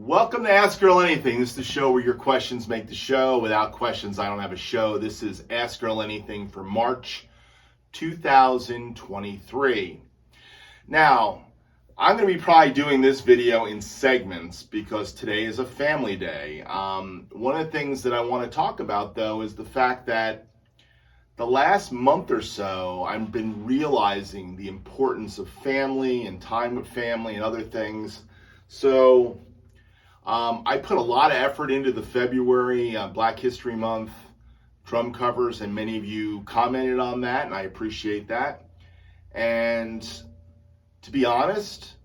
Welcome to Ask Earl Anything. This is the show where your questions make the show. Without questions, I don't have a show. This is Ask Earl Anything for March 2023. Now, I'm going to be probably doing this video in segments because today is a family day. One of the things that I want to talk about, though, is the fact that the last month or so, I've been realizing the importance of family and time with family and other things. So I put a lot of effort into the February Black History Month drum covers, and many of you commented on that, and I appreciate that. And to be honest,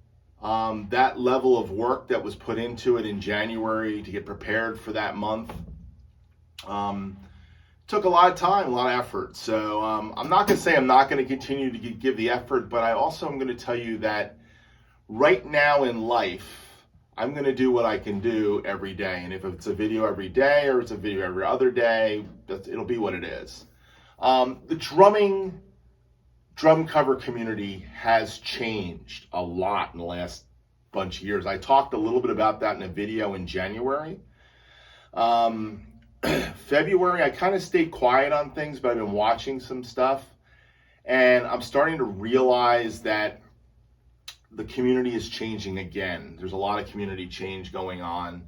that level of work that was put into it in January to get prepared for that month took a lot of time, a lot of effort. So I'm not going to say I'm not going to continue to give the effort, but I also am going to tell you that right now in life, I'm going to do what I can do every day. And if it's a video every day or it's a video every other day, it'll be what it is. The drum cover community has changed a lot in the last bunch of years. I talked a little bit about that in a video in January. February, I kind of stayed quiet on things, but I've been watching some stuff. And I'm starting to realize that the community is changing again. There's a lot of community change going on.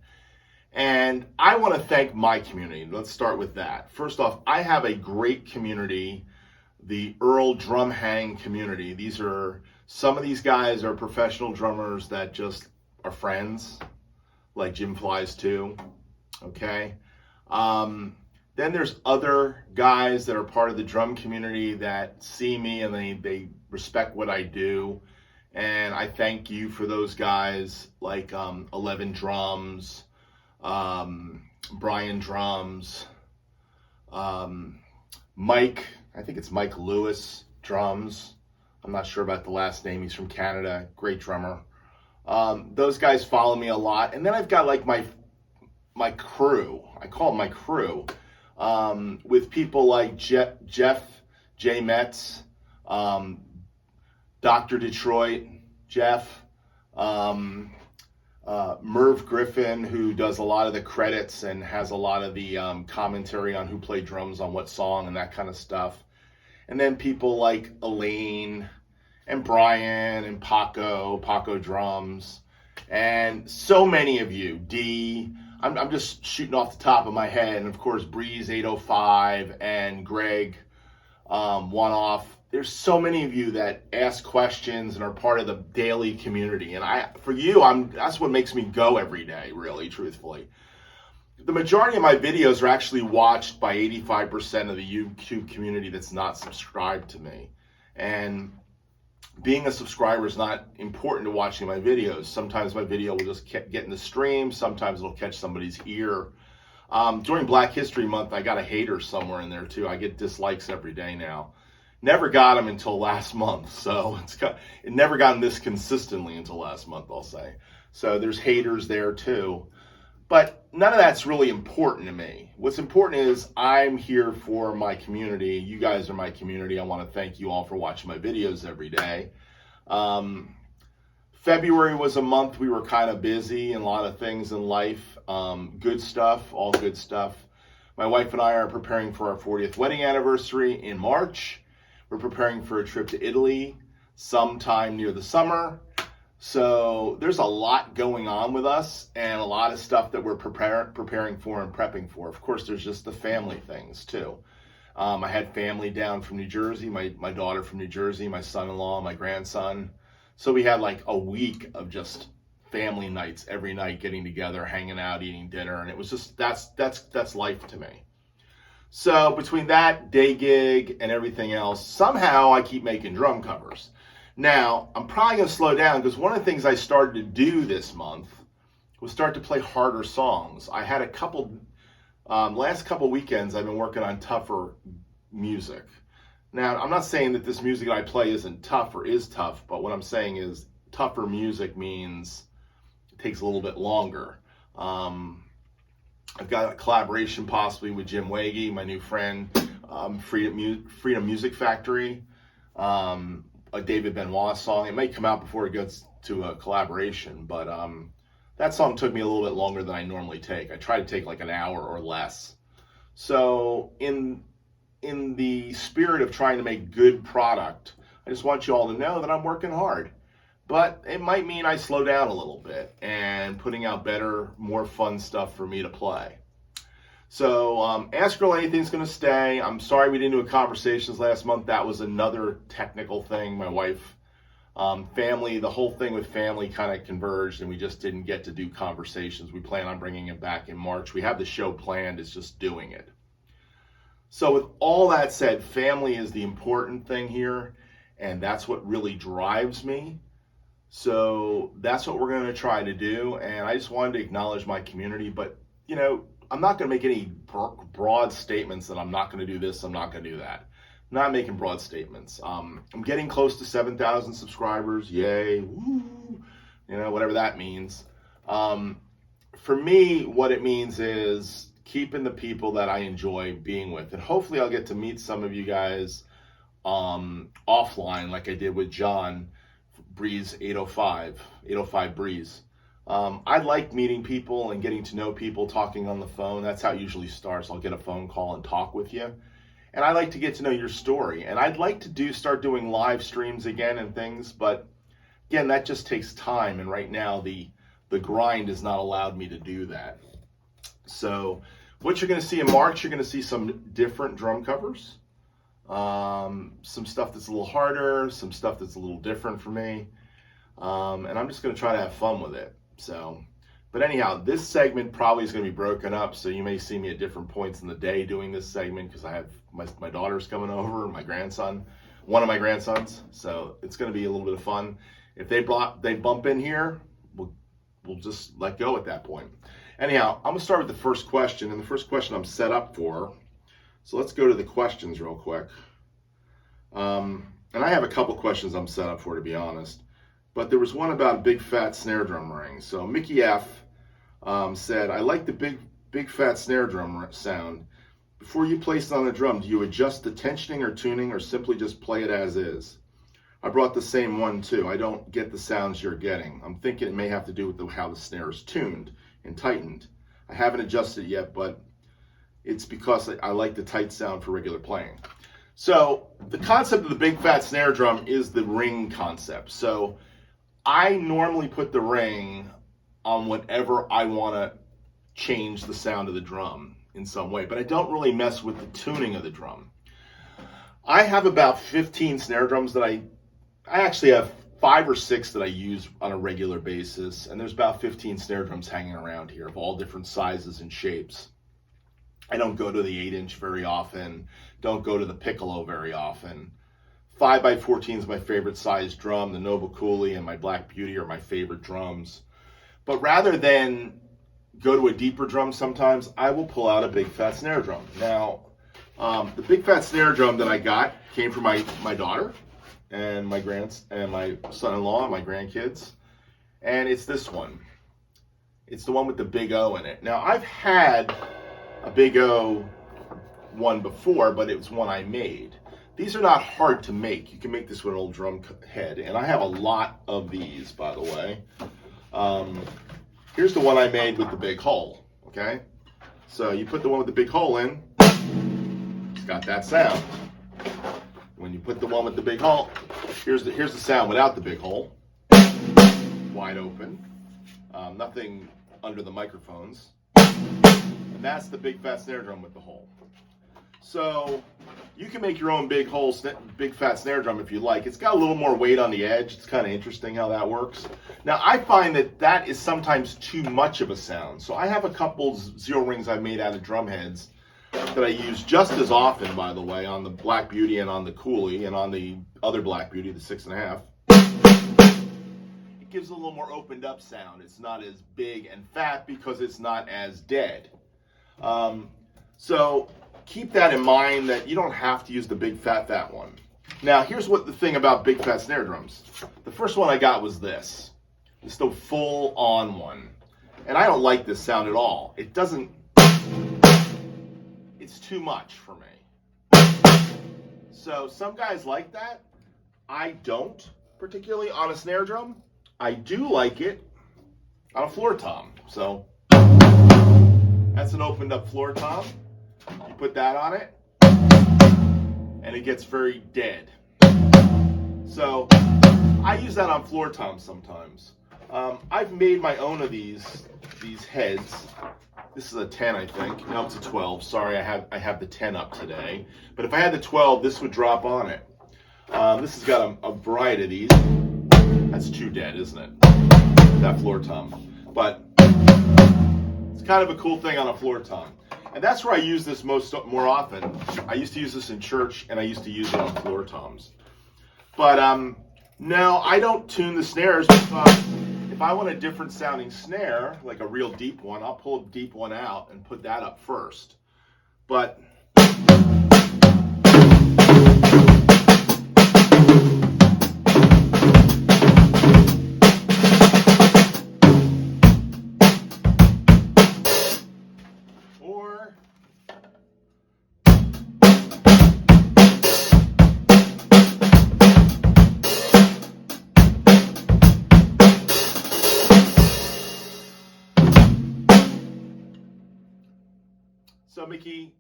And I want to thank my community. Let's start with that. First off, I have a great community, the Earl drum hang community. Some of these guys are professional drummers that just are friends, like Jim Flies too, okay? Then there's other guys that are part of the drum community that see me and they respect what I do. And I thank you for those guys, like 11 Drums, Brian Drums, Mike, I think it's Mike Lewis Drums. I'm not sure about the last name. He's from Canada, great drummer. Those guys follow me a lot. And then I've got like my crew, I call it my crew, with people like Jeff J. Metz, Dr. Detroit, Jeff, Merv Griffin, who does a lot of the credits and has a lot of the commentary on who played drums on what song and that kind of stuff. And then people like Elaine and Brian and Paco Drums, and so many of you, I'm just shooting off the top of my head, and of course Breeze 805 and Greg One Off. There's so many of you that ask questions and are part of the daily community. And that's what makes me go every day, really, truthfully. The majority of my videos are actually watched by 85% of the YouTube community that's not subscribed to me. And being a subscriber is not important to watching my videos. Sometimes my video will just get in the stream. Sometimes it'll catch somebody's ear. During Black History Month, I got a hater somewhere in there too. I get dislikes every day now. Never got them until last month, so it never gotten this consistently until last month, I'll say. So there's haters there too. But none of that's really important to me. What's important is I'm here for my community. You guys are my community. I want to thank you all for watching my videos every day. February was a month we were kind of busy and a lot of things in life. Good stuff, all good stuff. My wife and I are preparing for our 40th wedding anniversary in March. We're preparing for a trip to Italy sometime near the summer. So there's a lot going on with us and a lot of stuff that we're preparing for and prepping for. Of course, there's just the family things too. I had family down from New Jersey, my daughter from New Jersey, my son-in-law, my grandson. So we had like a week of just family nights every night, getting together, hanging out, eating dinner. And it was just, that's life to me. So between that day gig and everything else, somehow I keep making drum covers. Now, I'm probably going to slow down because one of the things I started to do this month was start to play harder songs. I had last couple weekends I've been working on tougher music. Now, I'm not saying that this music I play isn't tough or is tough, but what I'm saying is tougher music means it takes a little bit longer. I've got a collaboration possibly with Jim Waggy, my new friend, Freedom Music Factory, a David Benoit song. It may come out before it gets to a collaboration, but That song took me a little bit longer than I normally take. I try to take like an hour or less. So in the spirit of trying to make good product, I just want you all to know that I'm working hard. But it might mean I slow down a little bit and putting out better, more fun stuff for me to play. So Ask Earl Anything's going to stay. I'm sorry we didn't do a conversations last month. That was another technical thing. My wife, family, the whole thing with family kind of converged, and we just didn't get to do conversations. We plan on bringing it back in March. We have the show planned. It's just doing it. So with all that said, family is the important thing here, and that's what really drives me. So that's what we're going to try to do, and I just wanted to acknowledge my community. But, you know, I'm not going to make any broad statements that I'm not going to do this, I'm not going to do that. I'm not making broad statements. I'm getting close to 7,000 subscribers. Yay. Woo. You know, whatever that means. For me, what it means is keeping the people that I enjoy being with. And hopefully I'll get to meet some of you guys offline like I did with John Breeze 805 Breeze. I like meeting people and getting to know people, talking on the phone. That's how it usually starts. I'll get a phone call and talk with you. And I like to get to know your story. And I'd like to start doing live streams again and things, but again, that just takes time. And right now the grind has not allowed me to do that. So what you're going to see in March, you're going to see some different drum covers. Some stuff that's a little harder, some stuff that's a little different for me. And I'm just going to try to have fun with it. So, but anyhow, this segment probably is going to be broken up. So you may see me at different points in the day doing this segment because I have my daughter's coming over, and my grandson, one of my grandsons. So it's going to be a little bit of fun. If they bump in here, we'll just let go at that point. Anyhow, I'm going to start with the first question, and the first question I'm set up for. So let's go to the questions real quick. And I have a couple questions I'm set up for, to be honest. But there was one about a big fat snare drum ring. So Mickey F said, I like the big fat snare drum sound. Before you place it on the drum, do you adjust the tensioning or tuning, or simply just play it as is? I brought the same one too. I don't get the sounds you're getting. I'm thinking it may have to do with how the snare is tuned and tightened. I haven't adjusted it yet, but it's because I like the tight sound for regular playing. So the concept of the big fat snare drum is the ring concept. So I normally put the ring on whatever I want to change the sound of the drum in some way, but I don't really mess with the tuning of the drum. I have about 15 snare drums that I actually have 5 or 6 that I use on a regular basis, and there's about 15 snare drums hanging around here of all different sizes and shapes. I don't go to the 8-inch very often, don't go to the piccolo very often. 5x14 is my favorite size drum. The Nova Cooley and my Black Beauty are my favorite drums. But rather than go to a deeper drum sometimes, I will pull out a big fat snare drum. Now, the big fat snare drum that I got came from my daughter and my son-in-law and my grandkids. And it's this one. It's the one with the big O in it. Now, I've had a big O one before, but it was one I made. These are not hard to make. You can make this with an old drum head, and I have a lot of these, by the way. Here's the one I made with the big hole, okay? So you put the one with the big hole in, it's got that sound. When you put the one with the big hole, here's the sound without the big hole. Wide open, nothing under the microphones. And that's the big fat snare drum with the hole. So you can make your own big fat snare drum if you like. It's got a little more weight on the edge. It's kind of interesting how that works. Now I find that is sometimes too much of a sound. So I have a couple zero rings I've made out of drum heads that I use just as often, by the way, on the Black Beauty and on the Cooley and on the other Black Beauty, the 6.5. It gives a little more opened up sound. It's not as big and fat because it's not as dead. So keep that in mind, that you don't have to use the big fat one. Now, here's what the thing about big fat snare drums. The first one I got was this. It's the full on one. And I don't like this sound at all. It doesn't, it's too much for me. So some guys like that. I don't particularly on a snare drum. I do like it on a floor tom. So that's an opened up floor tom. You put that on it, and it gets very dead. So I use that on floor toms sometimes. I've made my own of these heads. This is a 10, I think. No, it's a 12. Sorry, I have the 10 up today. But if I had the 12, this would drop on it. This has got a variety of these. That's too dead, isn't it? That floor tom. But it's kind of a cool thing on a floor tom. And that's where I use this more often. I used to use this in church, and I used to use it on floor toms. But no, I don't tune the snares because if I want a different sounding snare, like a real deep one, I'll pull a deep one out and put that up first. But so Mickey,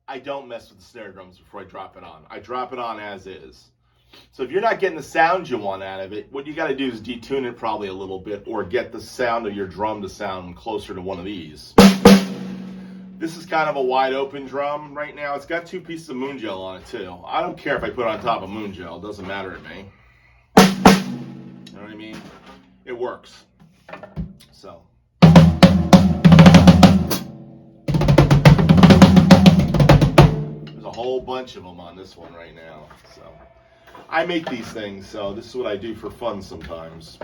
I don't mess with the snare drums before I drop it on. I drop it on as is. So if you're not getting the sound you want out of it, what you got to do is detune it probably a little bit, or get the sound of your drum to sound closer to one of these. This is kind of a wide open drum right now. It's got 2 pieces of moon gel on it too. I don't care if I put it on top of moon gel. It doesn't matter to me. You know what I mean? It works. So. A whole bunch of them on this one right now. So I make these things, so this is what I do for fun sometimes.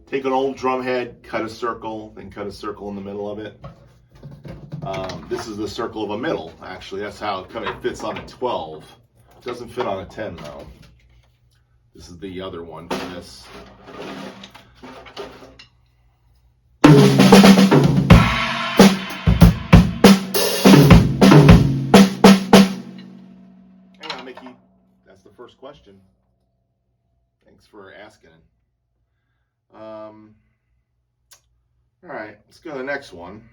Take an old drum head, cut a circle, then cut a circle in the middle of it. This is the circle of a middle, actually. That's how it kind of fits on a 12. It doesn't fit on a 10 though. This is the other one for this. First question. Thanks for asking. All right, let's go to the next one.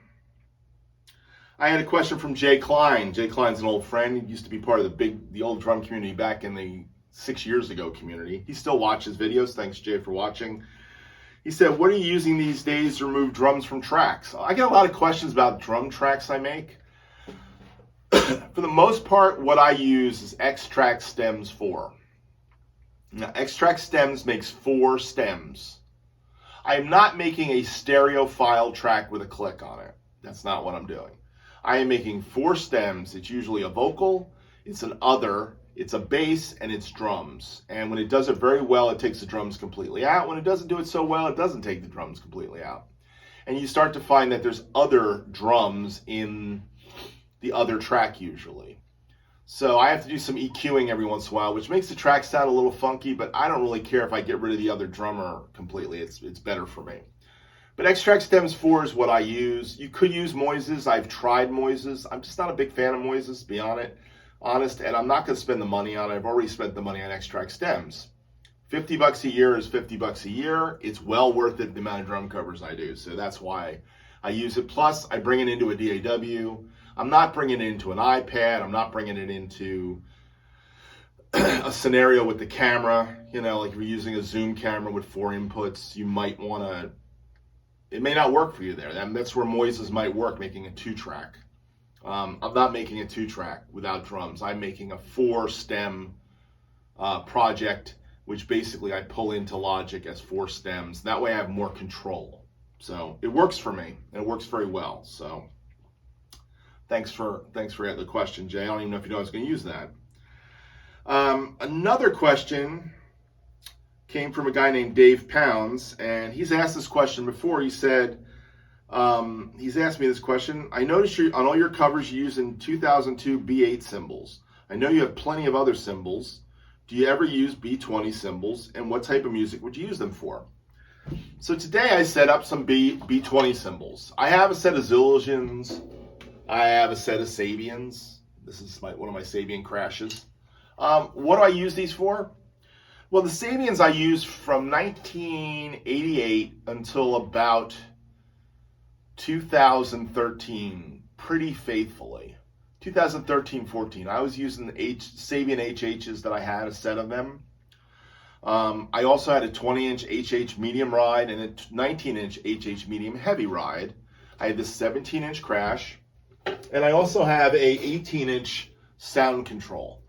I had a question from Jay Klein. Jay Klein's an old friend. He used to be part of the old drum community back in the 6 years ago community. He still watches videos. Thanks, Jay, for watching. He said, what are you using these days to remove drums from tracks? I get a lot of questions about drum tracks I make. For the most part, what I use is X-Track Stems 4. Now, X-Track Stems makes 4 stems. I am not making a stereo file track with a click on it. That's not what I'm doing. I am making 4 stems. It's usually a vocal, it's an other, it's a bass, and it's drums. And when it does it very well, it takes the drums completely out. When it doesn't do it so well, it doesn't take the drums completely out. And you start to find that there's other drums in the other track usually. So I have to do some EQing every once in a while, which makes the track sound a little funky, but I don't really care if I get rid of the other drummer completely. It's better for me. But X-Track Stems 4 is what I use. You could use Moises. I've tried Moises. I'm just not a big fan of Moises, to be honest, and I'm not going to spend the money on it. I've already spent the money on X-Track Stems. $50 a year is $50 a year. It's well worth it, the amount of drum covers I do. So that's why I use it. Plus, I bring it into a DAW. I'm not bringing it into an iPad. I'm not bringing it into a scenario with the camera. You know, like if you're using a zoom camera with 4 inputs, you might want to, it may not work for you there. That's where Moises might work, making a 2-track. I'm not making a 2-track without drums. I'm making a 4-stem project, which basically I pull into Logic as 4 stems. That way I have more control. So it works for me, and it works very well. So thanks for the question, Jay. I don't even know if you know I was going to use that. Another question came from a guy named Dave Pounds, and he's asked this question before. He said, he's asked me this question. I noticed on all your covers you're using 2002 B8 cymbals. I know you have plenty of other cymbals. Do you ever use B20 cymbals, and what type of music would you use them for? So today I set up some B20 cymbals. I have a set of Zildjians. I have a set of Sabians. This is one of my Sabian crashes. What do I use these for? Well, the Sabians I used from 1988 until about 2013, pretty faithfully. 2013-14, I was using the Sabian HHs that I had, a set of them. I also had a 20-inch HH medium ride and a 19-inch HH medium heavy ride. I had this 17-inch crash, and I also have a 18-inch sound control,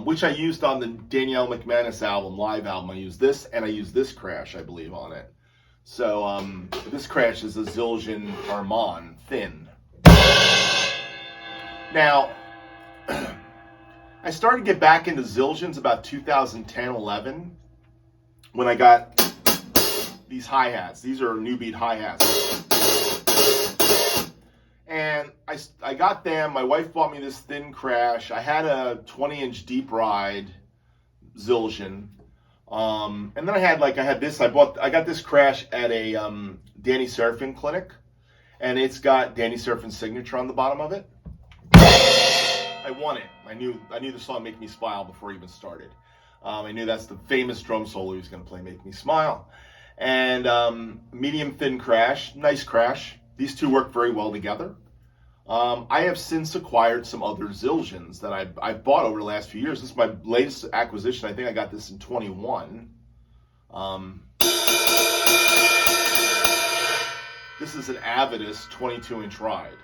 which I used on the Danielle McManus album, live album. I used this, and I used this crash, I believe, on it. So this crash is a Zildjian Armand thin. Now, I started to get back into Zildjians about 2010-11 when I got these hi-hats. These are new beat hi-hats. And I got them. My wife bought me this thin crash. I had a 20-inch deep ride Zildjian. And then I had this. I got this crash at a Danny Seraphim clinic, and it's got Danny Seraphim's signature on the bottom of it. I won it. I knew the song "Make Me Smile" before it even started. I knew that's the famous drum solo he was going to play, "Make Me Smile." And medium thin crash, nice crash. These two work very well together. I have since acquired some other Zildjians that I've bought over the last few years. This is my latest acquisition. I think I got this in 21. This is an Avedis 22-inch ride.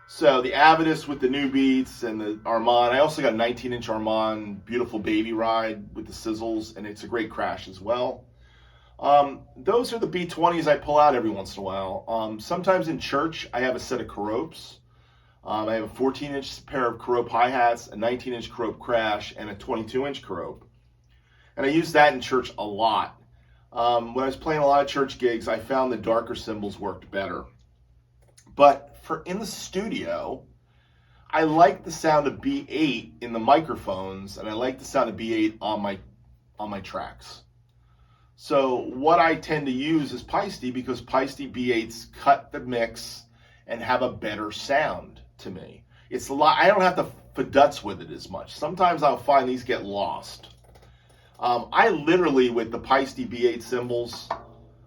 So the Avedis with the new beats and the Armand. I also got a 19-inch Armand beautiful baby ride with the sizzles, and it's a great crash as well. Those are the B20s I pull out every once in a while. Sometimes in church, I have a set of Caropes. I have a 14-inch pair of Carope hi-hats, a 19-inch Carope crash, and a 22-inch Carope. And I use that in church a lot. When I was playing a lot of church gigs, I found the darker cymbals worked better. But for in the studio, I like the sound of B8 in the microphones, and I like the sound of B8 on my tracks. So what I tend to use is Paiste, because Paiste B8s cut the mix and have a better sound to me. It's a lot. I don't have to fadutz with it as much. Sometimes I'll find these get lost. I literally, with the Paiste B8 cymbals,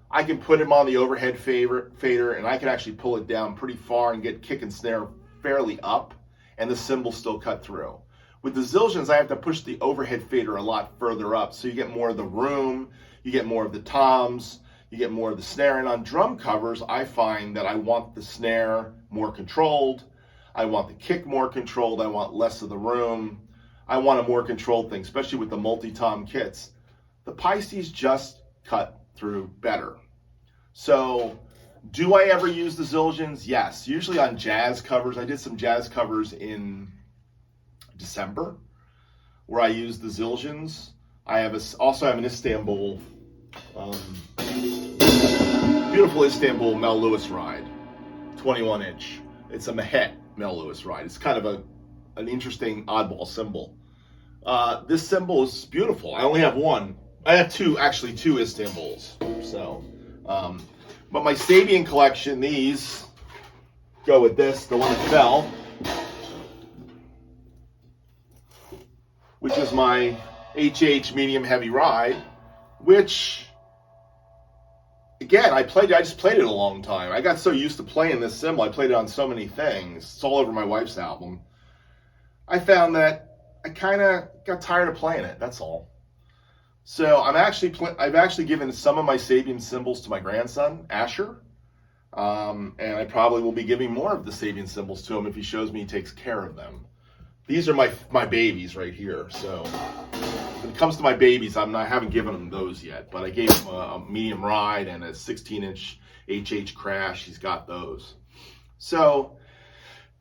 I can put them on the overhead fader, and I can actually pull it down pretty far and get kick and snare fairly up, and the cymbals still cut through. With the Zildjians, I have to push the overhead fader a lot further up, so you get more of the room, you get more of the toms, you get more of the snare. And on drum covers, I find that I want the snare more controlled, I want the kick more controlled, I want less of the room, I want a more controlled thing, especially with the multi-tom kits. The Paistes just cut through better. So, do I ever use the Zildjians? Yes, usually on jazz covers. I did some jazz covers in December where I used the Zildjians. I also have an Istanbul, beautiful Istanbul Mel Lewis ride, 21-inch. It's a Mahet Mel Lewis ride. It's kind of an interesting oddball cymbal. This cymbal is beautiful. I only have one. I have two Istanbuls. So, but my Sabian collection, these go with this, the one that fell, which is my HH medium heavy ride, which, again, I just played it a long time. I got so used to playing this cymbal. I played it on so many things. It's all over my wife's album. I found that I kind of got tired of playing it. That's all. So I've actually given some of my Sabian cymbals to my grandson, Asher. And I probably will be giving more of the Sabian cymbals to him if he shows me he takes care of them. These are my babies right here. So when it comes to my babies, I haven't given him those yet. But I gave him a medium ride and a 16-inch HH crash. He's got those. So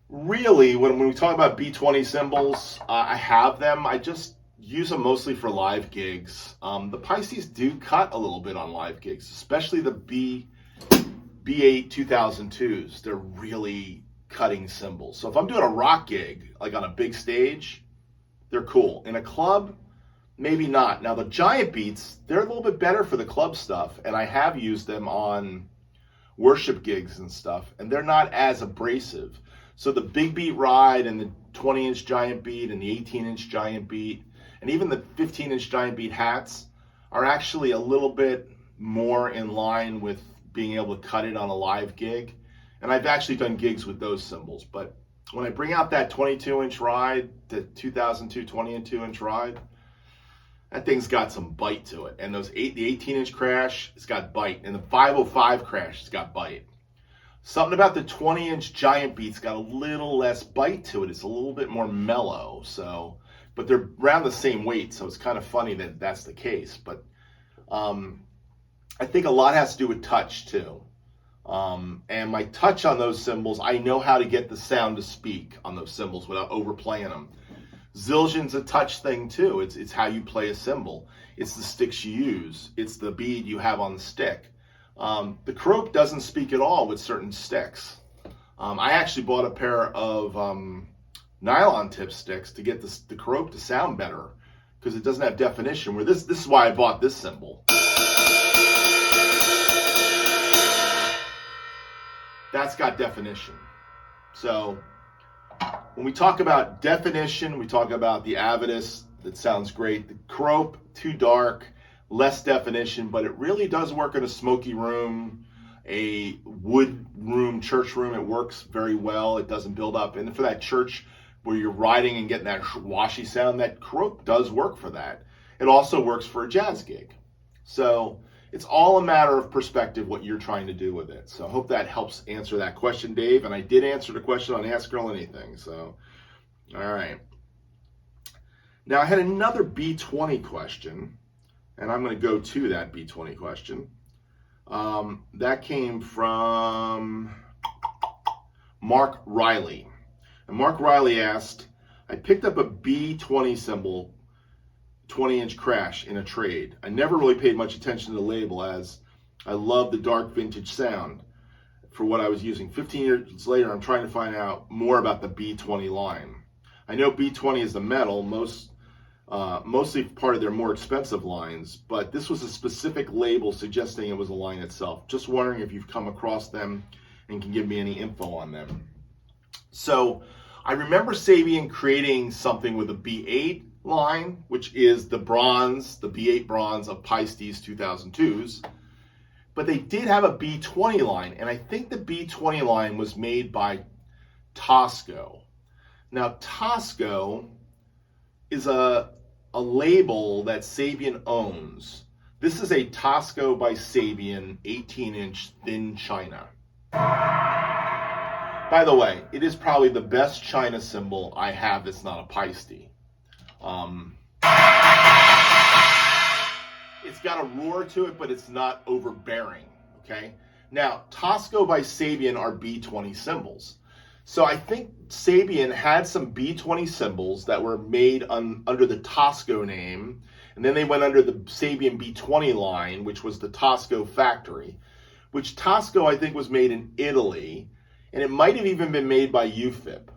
really, when we talk about B20 cymbals, I have them. I just use them mostly for live gigs. The Paistes do cut a little bit on live gigs, especially the B8 2002s. They're really cutting cymbals. So if I'm doing a rock gig, like on a big stage, they're cool. In a club, maybe not. Now the giant beats, they're a little bit better for the club stuff, and I have used them on worship gigs and stuff, and they're not as abrasive. So the big beat ride and the 20-inch giant beat and the 18-inch giant beat and even the 15-inch giant beat hats, are actually a little bit more in line with being able to cut it on a live gig. And I've actually done gigs with those cymbals. But when I bring out that 22-inch ride, the 2002 22-inch ride, that thing's got some bite to it. And the 18-inch crash, it's got bite. And the 505 crash, it's got bite. Something about the 20-inch giant beat's got a little less bite to it. It's a little bit more mellow. But they're around the same weight, so it's kind of funny that that's the case. But I think a lot has to do with touch too. And my touch on those cymbals, I know how to get the sound to speak on those cymbals without overplaying them. Zildjian's a touch thing too. It's how you play a cymbal. It's the sticks you use. It's the bead you have on the stick. The croak doesn't speak at all with certain sticks. I actually bought a pair of nylon tip sticks to get the croak to sound better because it doesn't have definition. Where this is why I bought this cymbal. That's got definition. So when we talk about definition, we talk about the Avedis, that sounds great. The croak, too dark, less definition, but it really does work in a smoky room, a wood room, church room. It works very well. It doesn't build up. And for that church where you're riding and getting that washy sound, that croak does work for that. It also works for a jazz gig. So it's all a matter of perspective what you're trying to do with it. So I hope that helps answer that question, Dave. And I did answer the question on Ask Earl Anything. So, all right. Now I had another B20 question, and I'm going to go to that B20 question. That came from Mark Riley. And Mark Riley asked, I picked up a B20 cymbal 20-inch crash in a trade. I never really paid much attention to the label as I love the dark vintage sound for what I was using. 15 years later, I'm trying to find out more about the B20 line. I know B20 is the metal, mostly part of their more expensive lines, but this was a specific label suggesting it was a line itself. Just wondering if you've come across them and can give me any info on them. So I remember Sabian creating something with a B8 line, which is the bronze, the B8 bronze of Paistes 2002s. But they did have a B20 line, and I think the B20 line was made by Tosco. Now, Tosco is a label that Sabian owns. This is a Tosco by Sabian 18-inch thin china. By the way, it is probably the best china cymbal I have that's not a Paiste. It's got a roar to it, but it's not overbearing, okay? Now, Tosco by Sabian are B20 cymbals. So I think Sabian had some B20 cymbals that were made under the Tosco name, and then they went under the Sabian B20 line, which was the Tosco factory, which Tosco I think was made in Italy, and it might have even been made by UFIP.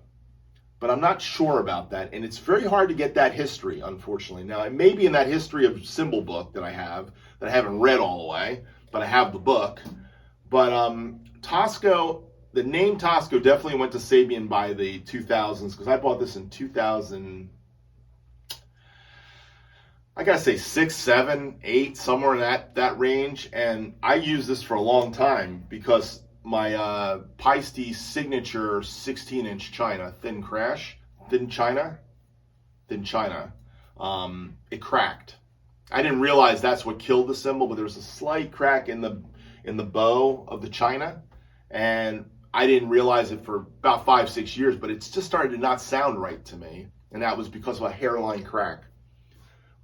But I'm not sure about that, and it's very hard to get that history, unfortunately. Now, it may be in that history of cymbal book that I haven't read all the way, but I have the book. But Tosco, the name Tosco definitely went to Sabian by the 2000s, because I bought this in 2000, I gotta say 6, 7, 8, somewhere in that range, and I used this for a long time because my Paiste signature 16-inch china, thin china, it cracked. I didn't realize that's what killed the cymbal, but there was a slight crack in the bow of the china, and I didn't realize it for about 5-6 years, but it's just started to not sound right to me, and that was because of a hairline crack.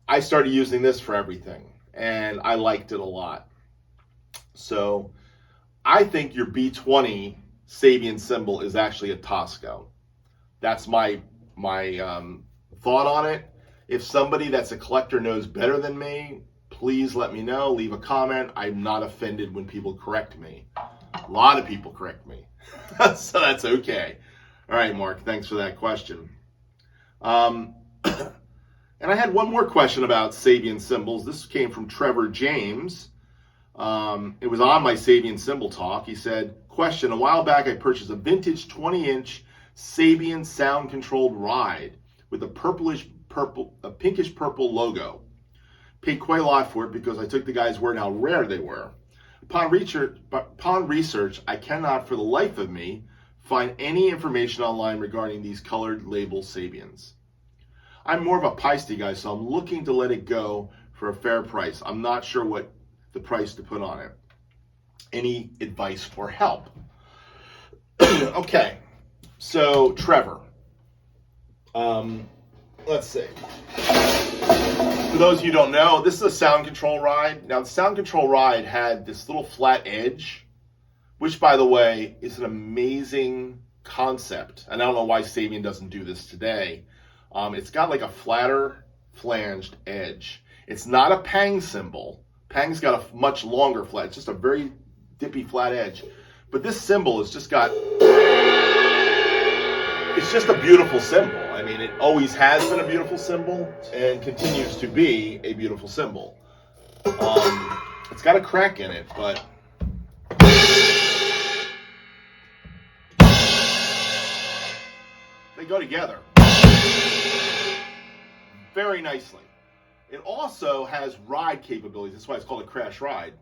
I started using this for everything, and I liked it a lot. So I think your B20 Sabian cymbal is actually a Tosco. That's my thought on it. If somebody that's a collector knows better than me, please let me know. Leave a comment. I'm not offended when people correct me. A lot of people correct me. So that's okay. All right, Mark, thanks for that question. And I had one more question about Sabian cymbals. This came from Trevor James. It was on my Sabian cymbal talk. He said, question, a while back I purchased a vintage 20-inch Sabian sound controlled ride with a pinkish purple logo. Paid quite a lot for it because I took the guy's word how rare they were. Upon research, I cannot for the life of me find any information online regarding these colored label Sabians. I'm more of a Peisty guy, so I'm looking to let it go for a fair price. I'm not sure what the price to put on it. Any advice or help? Okay, so Trevor. Let's see. For those of you who don't know, this is a sound control ride. Now, the sound control ride had this little flat edge, which, by the way, is an amazing concept. And I don't know why Sabian doesn't do this today. It's got like a flatter flanged edge. It's not a Pang cymbal. Pang's got a much longer flat. It's just a very dippy flat edge. But this cymbal has just got... It's just a beautiful cymbal. I mean, it always has been a beautiful cymbal and continues to be a beautiful cymbal. It's got a crack in it, but they go together very nicely. It also has ride capabilities. That's why it's called a crash ride.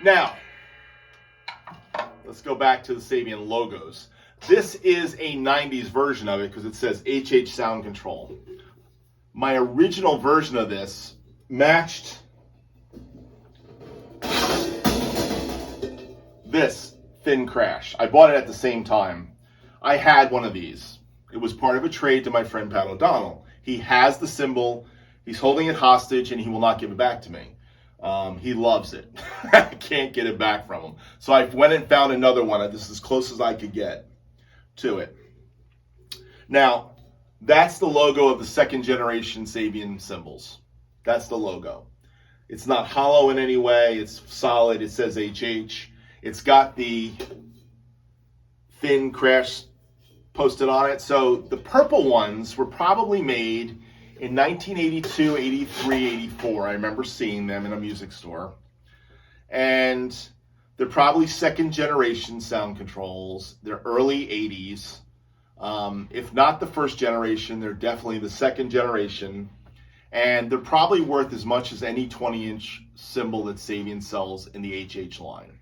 Now, let's go back to the Sabian logos. This is a 90s version of it because it says HH Sound Control. My original version of this matched this thin crash. I bought it at the same time. I had one of these. It was part of a trade to my friend Pat O'Donnell. He has the cymbal. He's holding it hostage and he will not give it back to me. He loves it. I can't get it back from him. So I went and found another one. This is as close as I could get to it. Now, that's the logo of the second generation Sabian cymbals. That's the logo. It's not hollow in any way. It's solid. It says HH. It's got the thin crash posted on it. So the purple ones were probably made in 1982, 83, 84. I remember seeing them in a music store. And they're probably second generation sound controls. They're early 80s. If not the first generation, they're definitely the second generation. And they're probably worth as much as any 20-inch cymbal that Sabian sells in the HH line.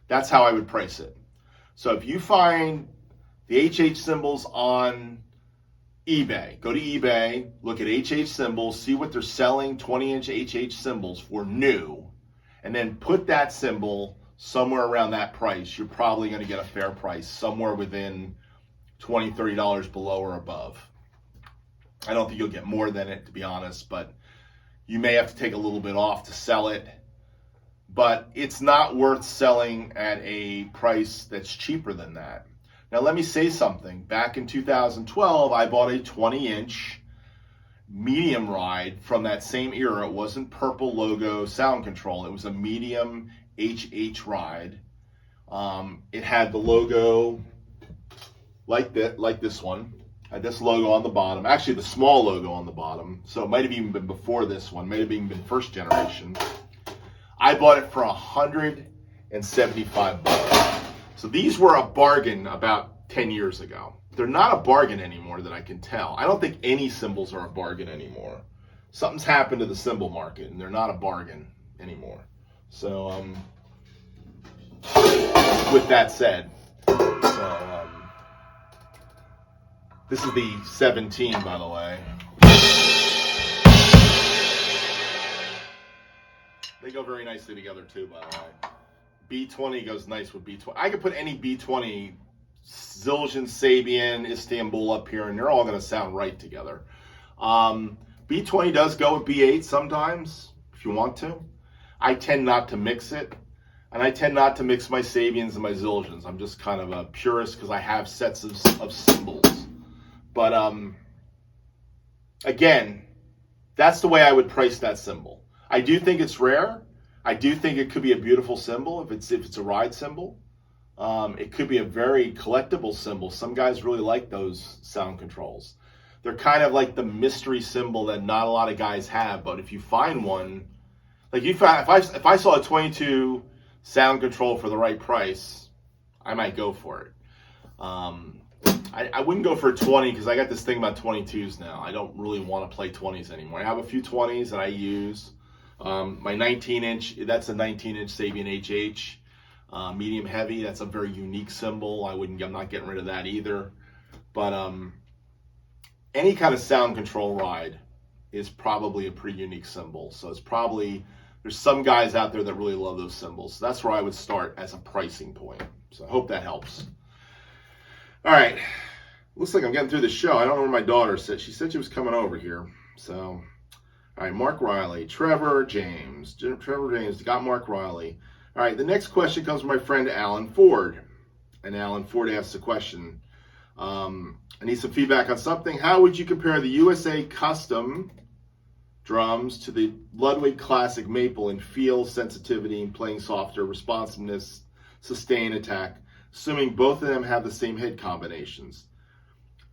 That's how I would price it. So if you find the HH cymbals on eBay, go to eBay, look at HH cymbals, see what they're selling 20-inch HH cymbals for new, and then put that cymbal somewhere around that price. You're probably going to get a fair price, somewhere within $20, $30 below or above. I don't think you'll get more than it, to be honest, but you may have to take a little bit off to sell it. But it's not worth selling at a price that's cheaper than that. Now, let me say something. Back in 2012, I bought a 20-inch medium ride from that same era. It wasn't purple logo sound control. It was a medium HH ride. It had the logo like this one. It had this logo on the bottom. Actually, the small logo on the bottom. So it might have even been before this one. Might have even been first generation. I bought it for $175. So these were a bargain about 10 years ago. They're not a bargain anymore that I can tell. I don't think any cymbals are a bargain anymore. Something's happened to the cymbal market and they're not a bargain anymore. So with that said, this is the 17, by the way. They go very nicely together too, by the way. B20 goes nice with B20. I could put any B20, Zildjian Sabian, Istanbul up here, and they're all going to sound right together. B20 does go with B8 sometimes, if you want to. I tend not to mix it, and I tend not to mix my Sabians and my Zildjians. I'm just kind of a purist because I have sets of cymbals. But again, that's the way I would price that cymbal. I do think it's rare. I do think it could be a beautiful cymbal if it's a ride cymbal. It could be a very collectible cymbal. Some guys really like those sound controls. They're kind of like the mystery cymbal that not a lot of guys have. But if you find one, like if I saw a 22 sound control for the right price, I might go for it. I wouldn't go for a 20 because I got this thing about 22s now. I don't really want to play 20s anymore. I have a few 20s that I use. My 19-inch, that's a 19-inch Sabian HH. Medium heavy, that's a very unique cymbal. I'm not getting rid of that either. But any kind of sound control ride is probably a pretty unique cymbal. So it's probably, there's some guys out there that really love those cymbals. So that's where I would start as a pricing point. So I hope that helps. All right, looks like I'm getting through the show. I don't know where my daughter said. She said she was coming over here. So, all right, Mark Riley, Trevor James, got Mark Riley. All right, the next question comes from my friend Alan Ford. And Alan Ford asks a question. I need some feedback on something. How would you compare the USA custom drums to the Ludwig Classic Maple in feel, sensitivity, and playing softer, responsiveness, sustain, attack, assuming both of them have the same head combinations?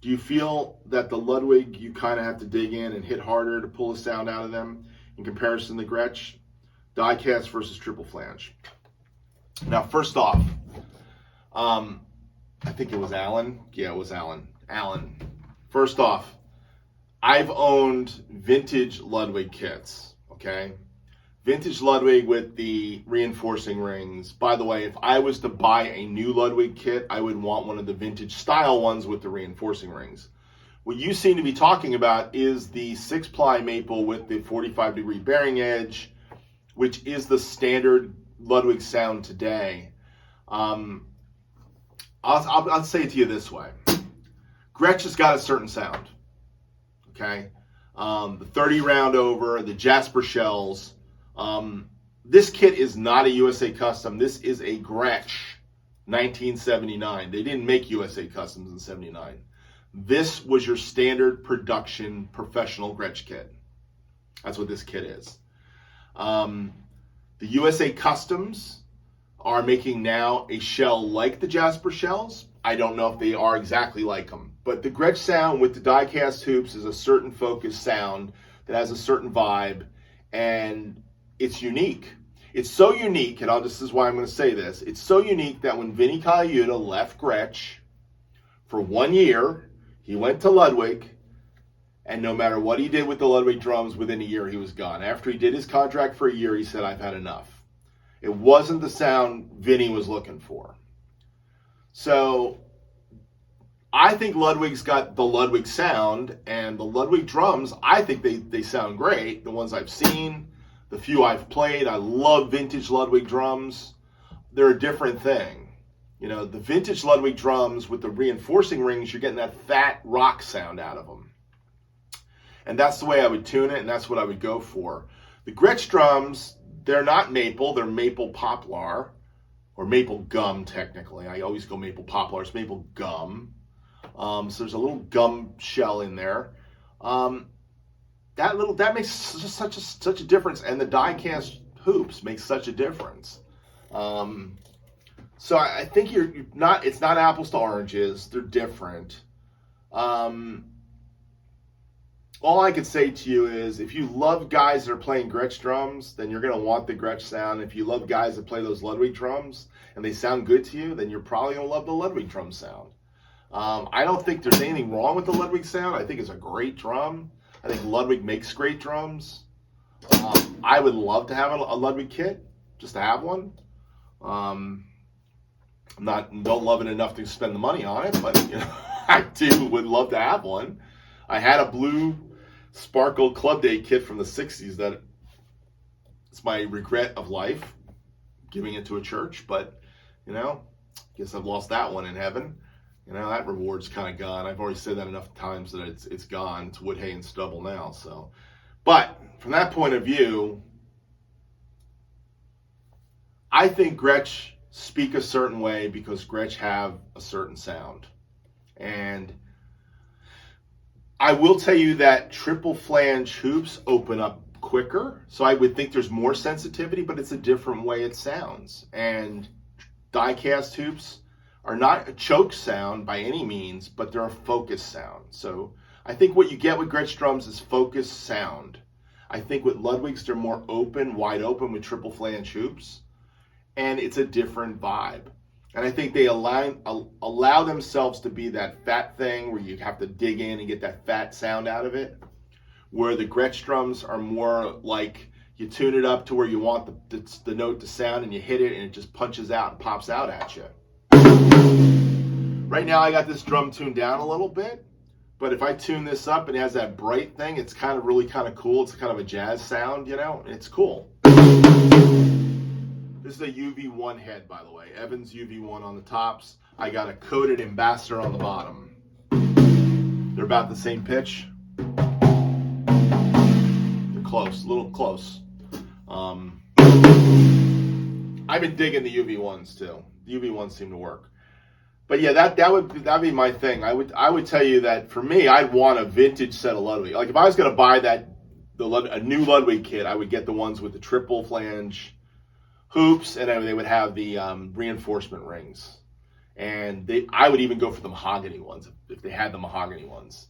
Do you feel that the Ludwig, you kind of have to dig in and hit harder to pull a sound out of them in comparison to the Gretsch? Die-cast versus triple flange. Now, first off, I think it was Alan. Yeah, it was Alan. Alan. First off, I've owned vintage Ludwig kits, okay? Vintage Ludwig with the reinforcing rings. By the way, if I was to buy a new Ludwig kit, I would want one of the vintage style ones with the reinforcing rings. What you seem to be talking about is the 6-ply maple with the 45-degree bearing edge, which is the standard Ludwig sound today. I'll say it to you this way. Gretsch has got a certain sound, okay? The 30 round over, the Jasper shells. This kit is not a USA custom. This is a Gretsch 1979. They didn't make USA customs in 79. This was your standard production professional Gretsch kit. That's what this kit is. The USA customs are making now a shell like the Jasper shells. I don't know if they are exactly like them, but the Gretsch sound with the die-cast hoops is a certain focused sound that has a certain vibe, and it's unique. It's so unique, and this is why I'm going to say this. It's so unique that when Vinny Colaiuta left Gretsch for 1 year, he went to Ludwig, and no matter what he did with the Ludwig drums, within a year he was gone. After he did his contract for a year, he said, I've had enough. It wasn't the sound Vinny was looking for. So I think Ludwig's got the Ludwig sound, and the Ludwig drums, I think they sound great. The ones I've seen, the few I've played, I love vintage Ludwig drums. They're a different thing. You know, the vintage Ludwig drums with the reinforcing rings, you're getting that fat rock sound out of them. And that's the way I would tune it, and that's what I would go for. The Gretsch drums, they're not maple, they're maple poplar, or maple gum technically. I always go maple poplar, it's maple gum. So there's a little gum shell in there. That makes just such a difference, and the die-cast hoops make such a difference. So I think it's not apples to oranges, they're different. All I could say to you is, if you love guys that are playing Gretsch drums, then you're going to want the Gretsch sound. If you love guys that play those Ludwig drums and they sound good to you, then you're probably going to love the Ludwig drum sound. I don't think there's anything wrong with the Ludwig sound. I think it's a great drum. I think Ludwig makes great drums. I would love to have a Ludwig kit, just to have one. Don't love it enough to spend the money on it, but you know, I would love to have one. I had a blue Sparkle Club Day kit from the 60s that it's my regret of life, giving it to a church, but, you know, guess I've lost that one in heaven. You know, that reward's kind of gone. I've already said that enough times that it's gone. It's wood, hay, and stubble now, so. But from that point of view, I think Gretsch speak a certain way because Gretsch have a certain sound. And I will tell you that triple flange hoops open up quicker, so I would think there's more sensitivity, but it's a different way it sounds. And die-cast hoops are not a choke sound by any means, but they're a focus sound. So I think what you get with Gretsch drums is focused sound. I think with Ludwigs, they're more open, wide open with triple flange hoops. and it's a different vibe. And I think they allow themselves to be that Phat thing where you have to dig in and get that Phat sound out of it, where the Gretsch drums are more like you tune it up to where you want the note to sound, and you hit it and it just punches out and pops out at you. Right now I got this drum tuned down a little bit, but if I tune this up and it has that bright thing, it's kind of really kind of cool. It's kind of a jazz sound, you know, it's cool. This is a UV1 head, by the way. Evans UV1 on the tops. I got a coated ambassador on the bottom. They're about the same pitch. They're close, a little close. I've been digging the UV1s too. The UV1s seem to work. But yeah, that'd be my thing. I would tell you that for me, I'd want a vintage set of Ludwig. Like if I was going to buy a new Ludwig kit, I would get the ones with the triple flange hoops, and they would have the reinforcement rings. And I would even go for the mahogany ones if they had the mahogany ones.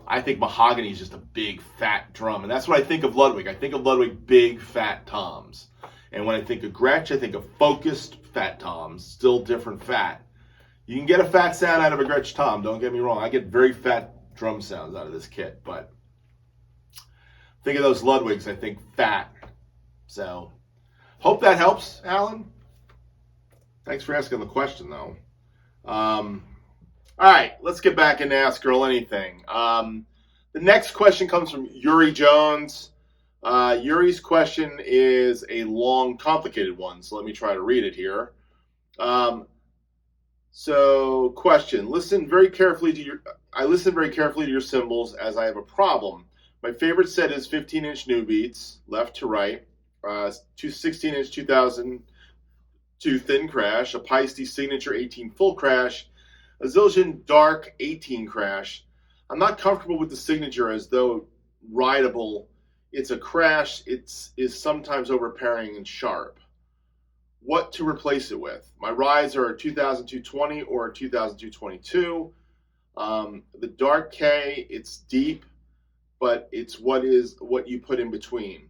I think mahogany is just a big fat drum, and that's what I think of Ludwig. I think of Ludwig big fat toms. And when I think of Gretsch, I think of focused fat toms, still different fat. You can get a fat sound out of a Gretsch tom, don't get me wrong. I get very fat drum sounds out of this kit, but think of those Ludwigs, I think fat. So, hope that helps, Alan. Thanks for asking the question, though. All right, let's get back into Ask Earl Anything. The next question comes from Yuri Jones. Yuri's question is a long, complicated one, so let me try to read it here. So, question: I listen very carefully to your cymbals as I have a problem. My favorite set is 15-inch new beats, left to right, 16-inch 2002 thin crash, a Paiste signature 18 full crash, a Zildjian dark 18 crash. I'm not comfortable with the signature as though rideable. It's a crash. It is sometimes overpowering and sharp. What to replace it with? My rides are a 2002-20 or a 2002-22. The dark K, it's deep, but it's what you put in between.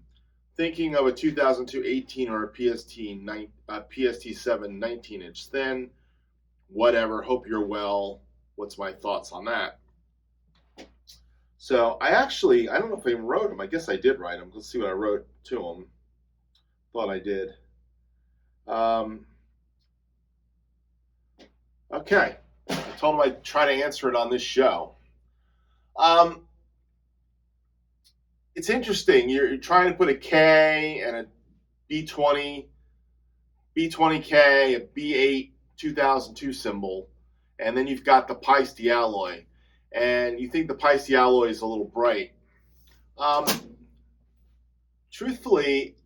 Thinking of a 2002-18 or a PST7 19-inch thin. Whatever. Hope you're well. What's my thoughts on that? So I don't know if I even wrote them. I guess I did write them. Let's see what I wrote to them. Thought I did. Okay. I told him I'd try to answer it on this show. It's interesting. You're trying to put a K and a B20, B20K, a B8 2002 cymbal, and then you've got the Paiste alloy, and you think the Paiste alloy is a little bright. Truthfully,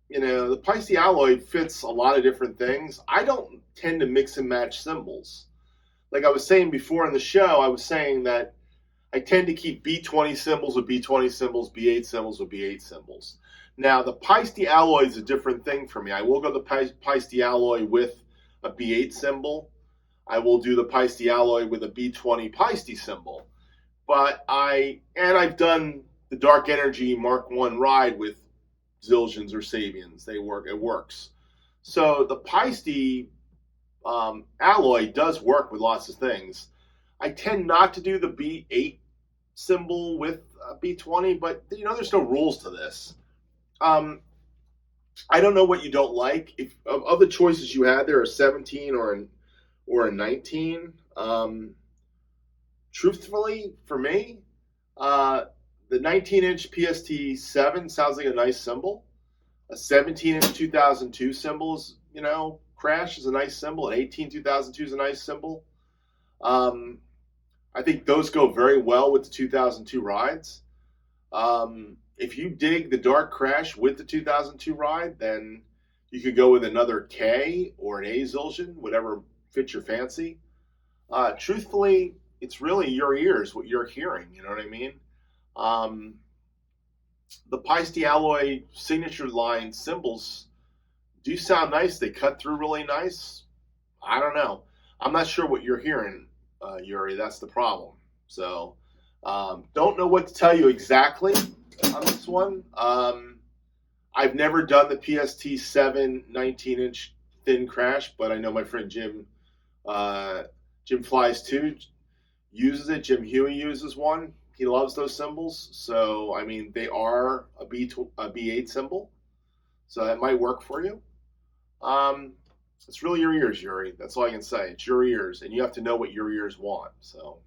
the Paiste alloy fits a lot of different things. I don't tend to mix and match cymbals. Like I was saying before in the show, I was saying that I tend to keep B20 cymbals with B20 cymbals, B8 cymbals with B8 cymbals. Now, the Paiste alloy is a different thing for me. I will go the Paiste alloy with a B8 cymbal. I will do the Paiste alloy with a B20 Paiste cymbal. But I've done the Dark Energy Mark I ride with Zildjians or Sabians. It works. So the Paiste alloy does work with lots of things. I tend not to do the B8 cymbal with B20, but there's no rules to this. I don't know what you don't like. If of the choices you had, there are 17 or a 19. Truthfully, for me, the 19-inch PST7 sounds like a nice cymbal. A 17-inch 2002 cymbal is, crash is a nice cymbal. An 18 2002 is a nice cymbal. I think those go very well with the 2002 rides. If you dig the dark crash with the 2002 ride, then you could go with another K or an A Zildjian, whatever fits your fancy. Truthfully, it's really your ears, what you're hearing, you know what I mean? The Paiste alloy signature line cymbals do sound nice. They cut through really nice. I don't know. I'm not sure what you're hearing, Yuri. That's the problem. So, don't know what to tell you exactly on this one. I've never done the PST-7 19-inch thin crash, but I know my friend Jim Flies 2 uses it. Jim Huey uses one. He loves those cymbals. So, I mean, they are a B8 cymbal. So that might work for you. It's really your ears, Yuri. That's all I can say. It's your ears, and you have to know what your ears want. So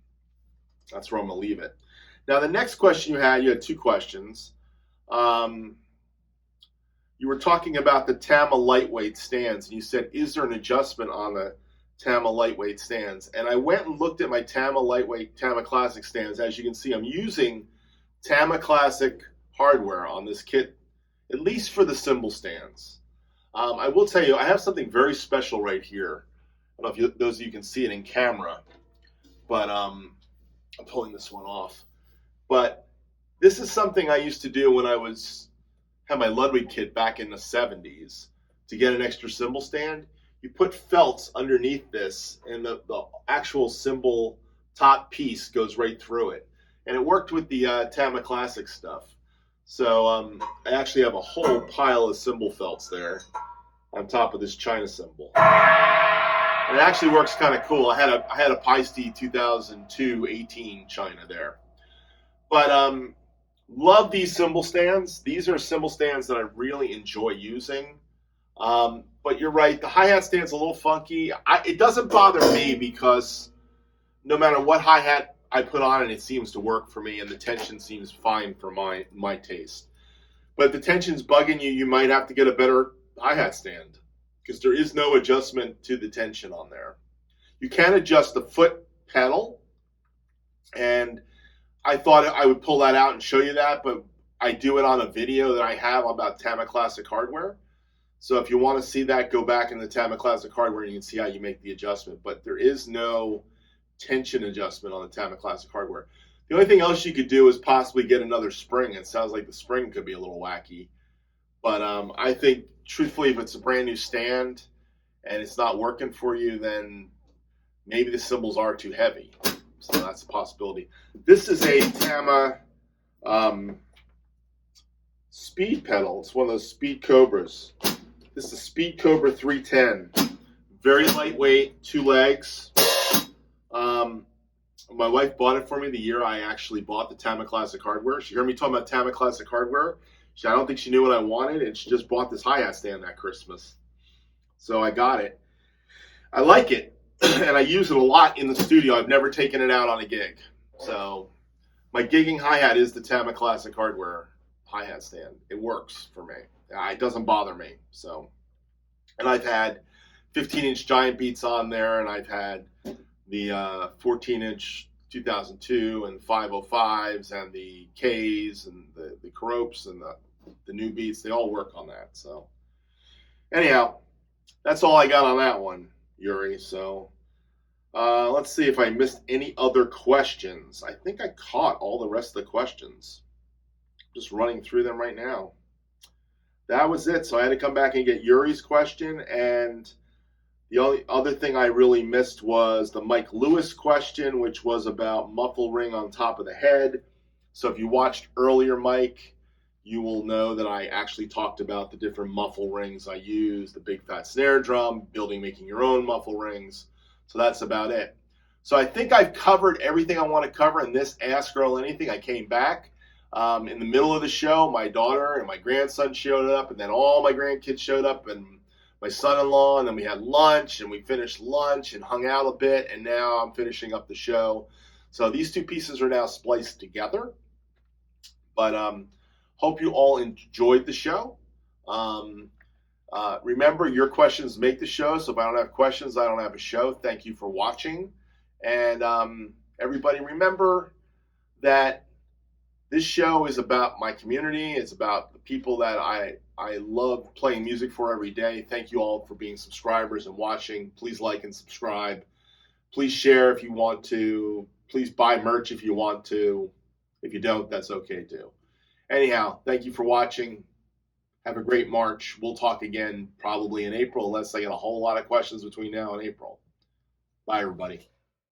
that's where I'm going to leave it. Now, the next question you had 2 questions. You were talking about the Tama lightweight stands, and you said, is there an adjustment on the Tama lightweight stands? And I went and looked at my Tama lightweight, Tama Classic stands. As you can see, I'm using Tama Classic hardware on this kit, at least for the cymbal stands. I will tell you, I have something very special right here. I don't know if those of you can see it in camera, but I'm pulling this one off. But this is something I used to do when I had my Ludwig kit back in the 70s to get an extra cymbal stand. You put felts underneath this, and the actual cymbal top piece goes right through it. And it worked with the Tama Classic stuff. So I actually have a whole pile of cymbal felts there on top of this China cymbal. And it actually works kind of cool. I had a Peisty 2002 18 China there. But love these cymbal stands. These are cymbal stands that I really enjoy using. But you're right, the hi-hat stand's a little funky. It doesn't bother me because no matter what hi-hat I put on it seems to work for me, and the tension seems fine for my taste. But if the tension's bugging you, you might have to get a better hi-hat stand because there is no adjustment to the tension on there. You can adjust the foot pedal, and I thought I would pull that out and show you that, but I do it on a video that I have about Tama Classic hardware. So if you want to see that, go back in the Tama Classic hardware and you can see how you make the adjustment. But there is no tension adjustment on the Tama Classic hardware. The only thing else you could do is possibly get another spring. It sounds like the spring could be a little wacky. But I think, truthfully, if it's a brand new stand and it's not working for you, then maybe the cymbals are too heavy. So that's a possibility. This is a Tama speed pedal. It's one of those Speed Cobras. This is a Speed Cobra 310. Very lightweight, 2 legs. My wife bought it for me the year I actually bought the Tama Classic hardware. She heard me talking about Tama Classic hardware. I don't think she knew what I wanted, and she just bought this hi-hat stand that Christmas. So I got it. I like it, and I use it a lot in the studio. I've never taken it out on a gig. So my gigging hi-hat is the Tama Classic hardware hi-hat stand. It works for me. It doesn't bother me. So, and I've had 15-inch giant beats on there, and I've had the 14-inch 2002 and 505s and the Ks and the Coropes and the new beats. They all work on that. So anyhow, that's all I got on that one, Yuri. So let's see if I missed any other questions. I think I caught all the rest of the questions. Just running through them right now. That was it. So I had to come back and get Yuri's question, and the only other thing I really missed was the Mike Lewis question, which was about muffle ring on top of the head. So if you watched earlier, Mike, you will know that I actually talked about the different muffle rings I use, the big fat snare drum, making your own muffle rings. So that's about it. So I think I've covered everything I want to cover in this Ask Earl Anything. I came back. In the middle of the show, my daughter and my grandson showed up, and then all my grandkids showed up, and my son-in-law, and then we had lunch, and we finished lunch and hung out a bit, and now I'm finishing up the show. So these 2 pieces are now spliced together. But hope you all enjoyed the show. Remember, your questions make the show, so if I don't have questions, I don't have a show. Thank you for watching. And everybody, remember that this show is about my community. It's about the people that I love playing music for every day. Thank you all for being subscribers and watching. Please like and subscribe. Please share if you want to. Please buy merch if you want to. If you don't, that's okay too. Anyhow, thank you for watching. Have a great March. We'll talk again probably in April, unless I get a whole lot of questions between now and April. Bye, everybody.